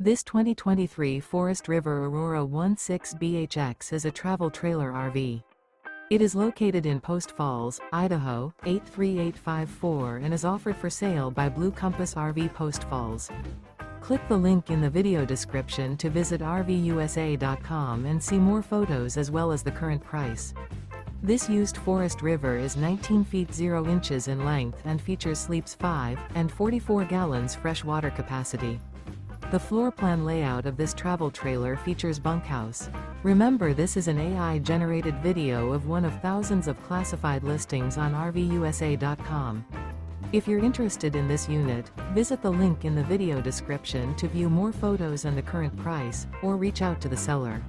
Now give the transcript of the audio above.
This 2023 Forest River Aurora 16BHX is a travel trailer RV. It is located in Post Falls, Idaho, 83854 and is offered for sale by Blue Compass RV Post Falls. Click the link in the video description to visit RVUSA.com and see more photos as well as the current price. This used Forest River is 19 feet 0 inches in length and features sleeps 5 and 44 gallons fresh water capacity. The floor plan layout of this travel trailer features bunkhouse. Remember, this is an AI-generated video of one of thousands of classified listings on RVUSA.com. If you're interested in this unit, visit the link in the video description to view more photos and the current price, or reach out to the seller.